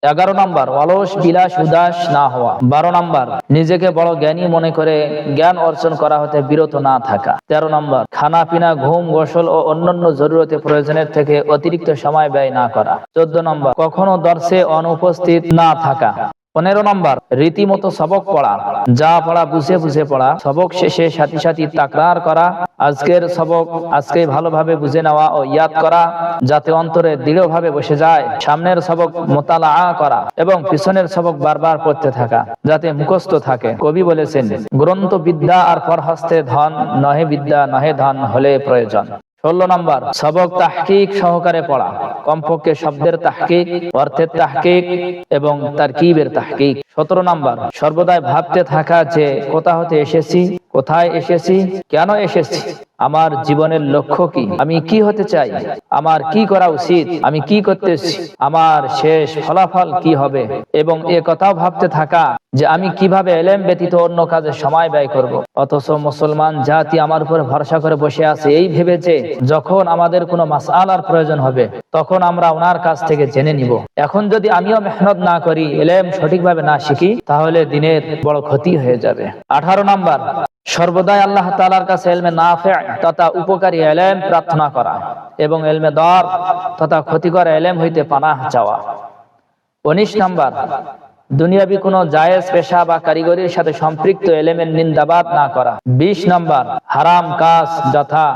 11 নম্বর অলস বিলাস উদাস না হওয়া। 12 নম্বর নিজেকে বড় জ্ঞানী মনে করে জ্ঞান অর্জন করা হতে বিরত না থাকা। 13 নম্বর খানা পিনা ঘুম গোসল ও অন্যান্য জরুরতে প্রয়োজনের থেকে অতিরিক্ত সময় ব্যয় না করা। 14 নম্বর কখনো দর্শে অনুপস্থিত না থাকা। 15 নম্বর রীতিমতো সবক পড়া, যা পড়া বুঝে বুঝে পড়া, সবক শেষে সাথী সাথী তাকরার করা, আজকের সবক আজকে ভালোভাবে বুঝে নেওয়া ও ইয়াদ করা যাতে অন্তরে দৃঢ়ভাবে বসে যায়, সামনের সবক মোতালাআ করা এবং পিছনের সবক বারবার পড়তে থাকা যাতে মুখস্থ থাকে। কবি বলেছেন, গ্রন্থ বিদ্যা আর পরহস্তে ধন, নহে বিদ্যা নহে ধন হলে প্রয়োজন। 16 নম্বর সবক তাহকিক সহকারে পড়া, কমপক্ষে শব্দের তাহকিক, অর্থের তাহকিক এবং তারকিবের তাহকিক। 17 নম্বর সর্বদাই ভাবতে থাকা যে কোথা হতে এসেছি, কোথায় এসেছি, কেন এসেছি, আমার জীবনের লক্ষ্য কি, আমি কি হতে চাই, আমার কি করা উচিত, আমি কি করতেছি, আমার শেষ ফলাফল কি হবে, এবং এ কথাও ভাবতে থাকা যে আমি কিভাবে ইলম ব্যতীত অন্য কাজে সময় ব্যয় করব। অথচ মুসলমান জাতি আমার উপর ভরসা করে বসে আছে এই ভেবে যে যখন আমাদের কোনো মাসআলার প্রয়োজন হবে তখন আমরা ওনার কাছ থেকে জেনে নিব। এখন যদি আমিও মেহনত না করি, ইলম সঠিকভাবে না শিখি, তাহলে দিনের বড় ক্ষতি হয়ে যাবে। 18 নম্বর সর্বদাই আল্লাহ তাআলার কাছে ইলমে নাফি' তথা উপকারী ইলম প্রার্থনা করা এবং ইলমে দার তথা ক্ষতিকর ইলম হইতে পানাহ চাওয়া। 19 নম্বর দুনিয়াবি কোনো জায়েজ পেশা বা কারিগরির সাথে সম্পৃক্ত ইলমের নিন্দাবাদ না করা। 20 নম্বর হারাম কাজ যথা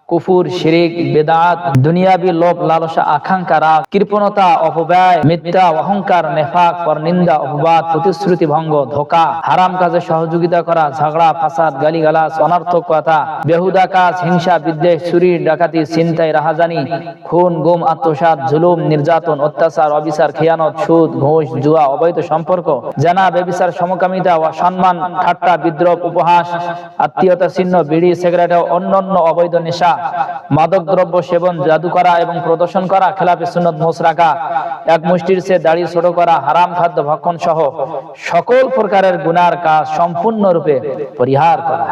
কুফুর, শিরিক, বেদাত, দুনিয়াবি লোভ লালসা, আকাঙ্ক্ষা, রাগ, কৃপণতা, অপব্যয়, মিথ্যা, অহংকার, নেফাক, পরনিন্দা, অপবাদ, প্রতিশ্রুতি ভঙ্গ, ধোঁকা, হারাম কাজে সহযোগিতা করা, ঝগড়া ফাসাদ, গালিগালাজ, অনর্থক কথা, বেহুদা কাজ, হিংসা বিদ্বেষ, চুরি ডাকাতি, ছিনতাই, রাহাজানি, খুন গুম, আত্মসাৎ, জুলুম, নির্যাতন, অত্যাচার, অবিচার, খেয়ানত, সুদ, ঘুষ, জুয়া, অবৈধ সম্পর্ক, জানা, ব্যভিচার, সমকামিতা, অসম্মান, ঠাট্টা, বিদ্রোহ, উপহাস, আত্মীয়তা ছিন্ন, বিড়ি, সিগারেট ও অন্যান্য অবৈধ নেশা, মাদক দ্রব্য সেবন, জাদু করা এবং প্রদর্শন করা, খেলাফে সুন্নত মোছ রাখা, এক মুষ্টির চেয়ে দাড়ি ছোট করা, হারাম খাদ্য ভক্ষণ সহ সকল প্রকারের গুনার কাজ সম্পূর্ণরূপে পরিহার করা।